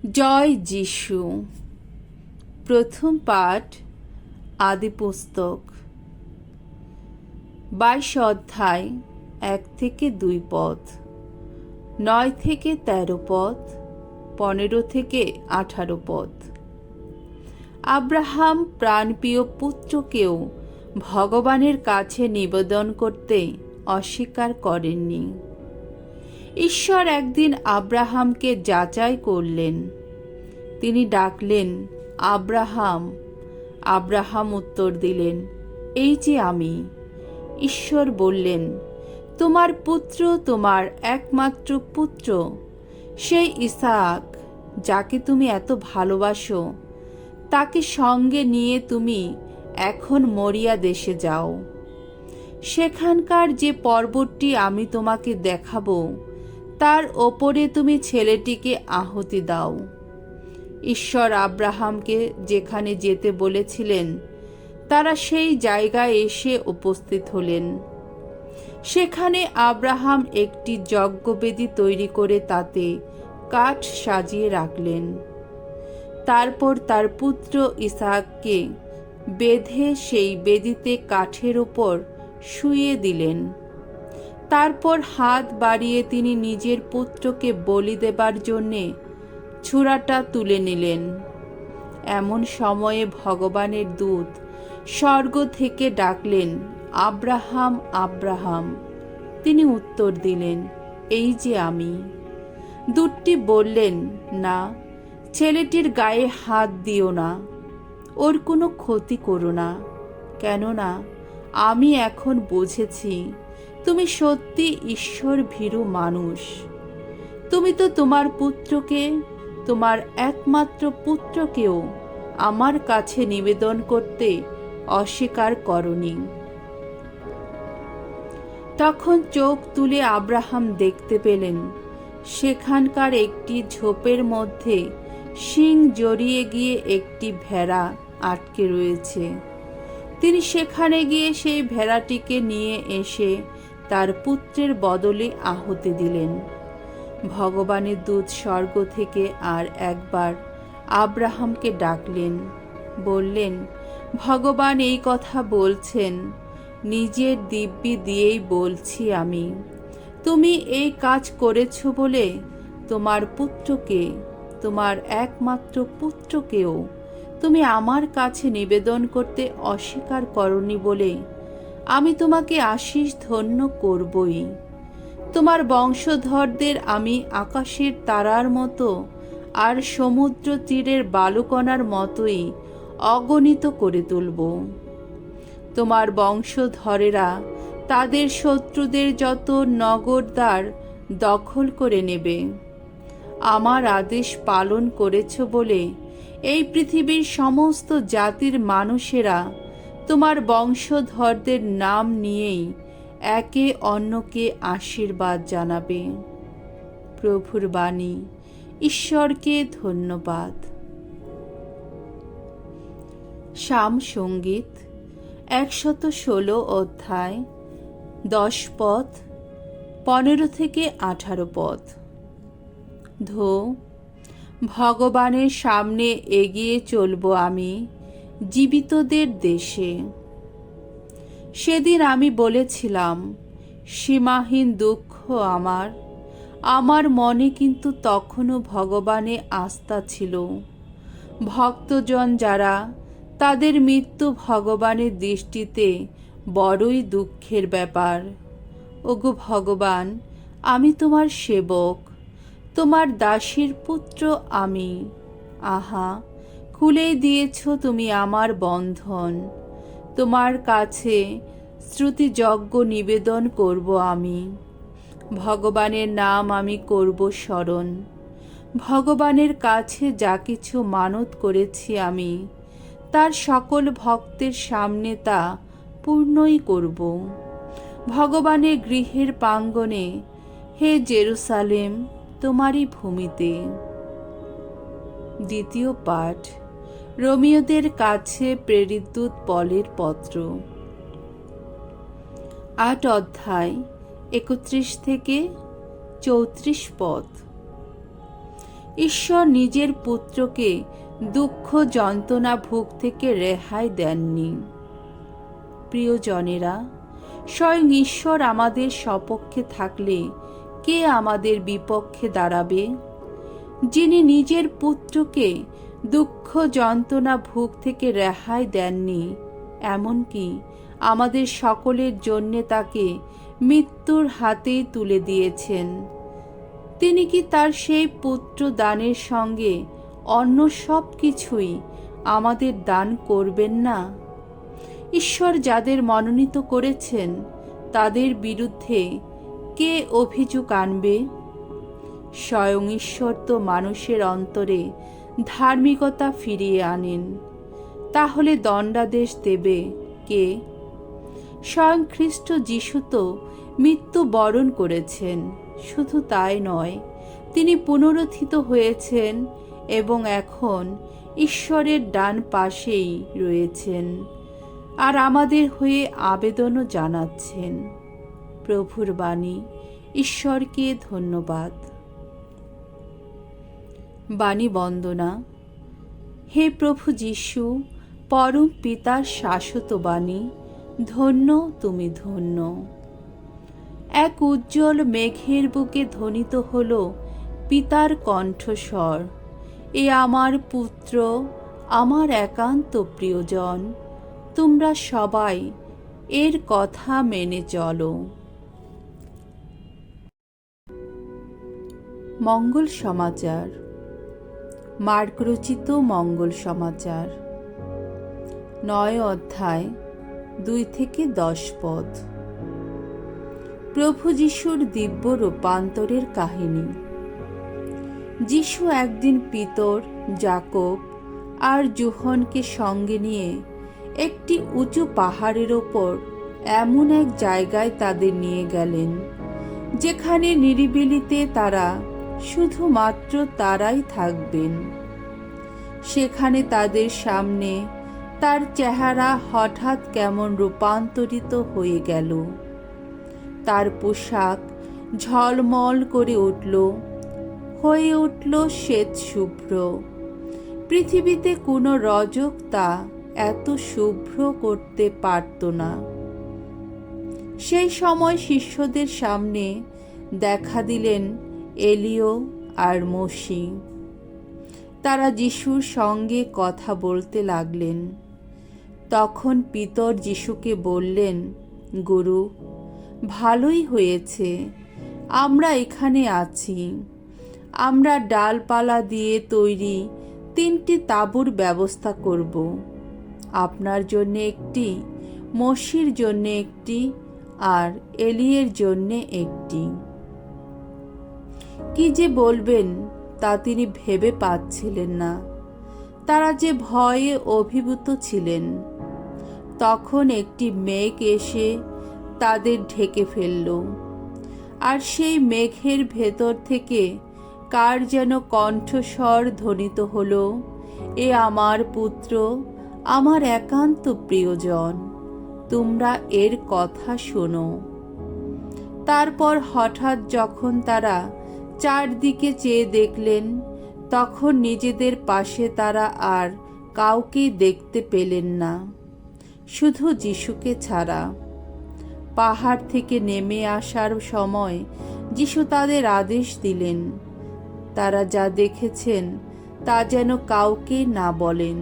জয় যিশু। প্রথম পাঠ আদি পুস্তক 22 অধ্যায় 1 থেকে 2 পদ, 9 থেকে 13 পদ, 15 থেকে 18 পদ। আব্রাহাম প্রাণপ্রিয় পুত্রকেও ভগবানের কাছে নিবেদন করতে অস্বীকার করেননি। ঈশ্বর একদিন আব্রাহামকে যাচাই করলেন। তিনি ডাকলেন, আব্রাহাম। আব্রাহাম উত্তর দিলেন, এই যে আমি। ঈশ্বর বললেন, তোমার পুত্র, তোমার একমাত্র পুত্র, সেই ইসাক, যাকে তুমি এত ভালোবাসো, তাকে সঙ্গে নিয়ে তুমি এখন মরিয়া দেশে যাও। সেখানকার যে পর্বতটি আমি তোমাকে দেখাবো, তার ওপরে তুমি ছেলেটিকে আহুতি দাও। ঈশ্বর আব্রাহামকে যেখানে যেতে বলেছিলেন, তারা সেই জায়গায় এসে উপস্থিত হলেন। সেখানে আব্রাহাম একটি যজ্ঞবেদী তৈরি করে তাতে কাঠ সাজিয়ে রাখলেন। তারপর তার পুত্র ইসাককে বেঁধে সেই বেদিতে কাঠের ওপর শুইয়ে দিলেন। তারপর হাত বাড়িয়ে তিনি নিজের পুত্রকে বলি দেবার জন্যে ছুরাটা তুলে নিলেন। এমন সময়ে ভগবানের দূত স্বর্গ থেকে ডাকলেন, আব্রাহাম, আব্রাহাম। তিনি উত্তর দিলেন, এই যে আমি। দূতটি বললেন, না, ছেলেটির গায়ে হাত দিও না, ওর কোনো ক্ষতি করো না, কেননা আমি এখন বুঝেছি তুমি সত্যি ঈশ্বর ভীরু মানুষ। তুমি তো তোমার পুত্রকে, তোমার একমাত্র পুত্রকেও আমার কাছে নিবেদন করতে অস্বীকার করনি। তখন চোখ তুলে আব্রাহাম দেখতে পেলেন, সেখানকার একটি ঝোপের মধ্যে শিং জড়িয়ে গিয়ে একটি ভেড়া আটকে রয়েছে। তিনি সেখানে গিয়ে সেই ভেড়াটিকে নিয়ে এসে তার পুত্রের বদলে আহুতি দিলেন। ভগবানের দূত স্বর্গ থেকে আর একবার আব্রাহামকে ডাকলেন, বললেন, ভগবান এই কথা বলছেন, নিজের দিব্যি দিয়েই বলছি আমি। তুমি এই কাজ করেছ বলে তোমার পুত্রকে, তোমার একমাত্র পুত্রকেও তুমি আমার কাছে নিবেদন করতে অস্বীকার করনি বলে আমি তোমাকে আশীষ ধন্য করবই। তোমার বংশধরদের আমি আকাশের তারার মতো আর সমুদ্র তীরের বালুকণার মতোই অগণিত করে তুলব। তোমার বংশধরেরা তাদের শত্রুদের যত নগরদ্বার দখল করে নেবে। আমার আদেশ পালন করেছ বলে এই পৃথিবীর সমস্ত জাতির মানুষেরা তোমার বংশধরদের নাম নিয়েই একে অন্যকে আশীর্বাদ জানাবে। প্রভুর বাণী। ঈশ্বরকে ধন্যবাদ। সাম সঙ্গীত 116 অধ্যায় 10 পদ, 15 থেকে 18 পদ। ধো, ভগবানের সামনে এগিয়ে চলব আমি জীবিতদের দেশে। সেদিন আমি বলেছিলাম, সীমাহীন দুঃখ আমার মনে, কিন্তু তখনও ভগবানে আস্থা ছিল। ভক্তজন যারা, তাদের মৃত্যু ভগবানের দৃষ্টিতে বড়ই দুঃখের ব্যাপার। ওগো ভগবান, আমি তোমার সেবক, তোমার দাসীর পুত্র আমি। আহা, খুলে দিয়েছ তুমি আমার বন্ধন। তোমার কাছে শ্রুতিযজ্ঞ নিবেদন করব আমি। ভগবানের নাম আমি করব স্মরণ। ভগবানের কাছে যা কিছু মানত করেছি আমি, তার সকল ভক্তের সামনে তা পূর্ণই করব। ভগবানের গৃহের প্রাঙ্গণে, হে জেরুসালেম, তোমারই ভূমিতে। দ্বিতীয় পাঠ রোমীয়দের কাছে প্রেরিত দূত পলের পত্র, 8 অধ্যায় 31 থেকে 34 পদ। ঈশ্বর নিজের পুত্রকে দুঃখ যন্ত্রণা ভোগ থেকে রেহাই দেননি। প্রিয়জনেরা, স্বয়ং ঈশ্বর আমাদের সপক্ষে থাকলে কে আমাদের বিপক্ষে দাঁড়াবে? যিনি নিজের পুত্রকে দুঃখ যন্ত্রণা ভোগ থেকে রেহাই দেননি, এমনকি আমাদের সকলের জন্যে তাকে মৃত্যুর হাতেই তুলে দিয়েছেন, তিনি কি তার সেই পুত্র দানের সঙ্গে অন্য সব কিছুই আমাদের দান করবেন না? ঈশ্বর যাদের মনোনীত করেছেন তাদের বিরুদ্ধে কে অভিযোগ আনবে? স্বয়ং ঈশ্বর তো মানুষের অন্তরে ধার্মিকতা ফিরিয়ে আনেন। তাহলে দণ্ডাদেশ দেবে কে? স্বয়ং খ্রিস্ট যিশু তো মৃত্যু বরণ করেছেন। শুধু তাই নয়, তিনি পুনরুত্থিত হয়েছেন এবং এখন ঈশ্বরের ডান পাশেই রয়েছেন আর আমাদের হয়ে আবেদনও জানাচ্ছেন। প্রভুর বাণী। ঈশ্বরকে ধন্যবাদ। বাণী বন্দনা। হে প্রভু যিশু, পরম পিতার শাশ্বত বাণী, ধন্য তুমি, ধন্য। এক উজ্জ্বল মেঘের বুকে ধ্বনিত হল পিতার কণ্ঠস্বর, এ আমার পুত্র, আমার একান্ত প্রিয়জন, তোমরা সবাই এর কথা মেনে চলো। মঙ্গল সমাচার। মার্ক রচিত মঙ্গল সমাচার, 9 অধ্যায়, 2 থেকে 10 পদ। প্রভু যিশুর দিব্য রূপান্তরের কাহিনী। যিশু একদিন পিতর, যাকব আর যোহনকে সঙ্গে নিয়ে একটি উঁচু পাহাড়ের ওপর এমন এক জায়গায় তাদের নিয়ে গেলেন, যেখানে নিরিবিলিতে তারা শুধুমাত্র তারাই থাকবেন। সেখানে তাদের সামনে তার চেহারা হঠাৎ কেমন রূপান্তরিত হয়ে গেল। তার পোশাক ঝলমল করে হয়ে উঠল শ্বেত শুভ্র। পৃথিবীতে কোনো রজক তা এত শুভ্র করতে পারত না। সেই সময় শিষ্যদের সামনে দেখা দিলেন এলিয় আর মোশি। তারা যিশুর সঙ্গে কথা বলতে লাগলেন। তখন পিতর যিশুকে বললেন, গুরু, ভালোই হয়েছে আমরা এখানে আছি। আমরা ডালপালা দিয়ে তৈরি 3টি তাঁবুর ব্যবস্থা করব, আপনার জন্য একটি, মোশির জন্য একটি আর এলিয়ের জন্য একটি। কি যে বলবেন তা তিনি ভেবে পাচ্ছিলেন না। তারা যে ভয়ে অভিভূত ছিলেন। তখন একটি মেঘ এসে তাদের ঢেকে ফেলল, আর সেই মেঘের ভেতর থেকে কার যেন কণ্ঠস্বর ধ্বনিত হল, এ আমার পুত্র, আমার একান্ত প্রিয়জন, তোমরা এর কথা শোনো। তারপর হঠাৎ যখন তারা চারদিকে চেয়ে দেখলেন, তখন নিজেদের পাশে তারা আর কাউকেই দেখতে পেলেন না, শুধু যিশুকে ছাড়া। পাহাড় থেকে নেমে আসার সময় যিশু তাদের আদেশ দিলেন, তারা যা দেখেছেন তা যেন কাউকে না বলেন,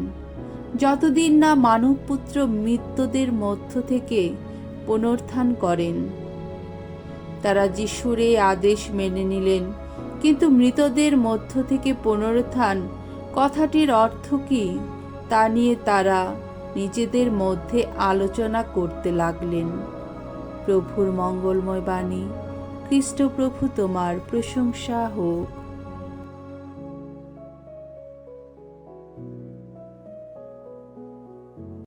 যতদিন না মানবপুত্র মৃতদের মধ্য থেকে পুনরুত্থান করেন। তারা যিশুর এই আদেশ মেনে নিলেন, কিন্তু মৃতদের মধ্য থেকে পুনরুত্থান কথাটির অর্থ কি তা নিয়ে তারা নিজেদের মধ্যে আলোচনা করতে লাগলেন। প্রভুর মঙ্গলময় বাণী। খ্রিস্ট প্রভু তোমার প্রশংসা হোক।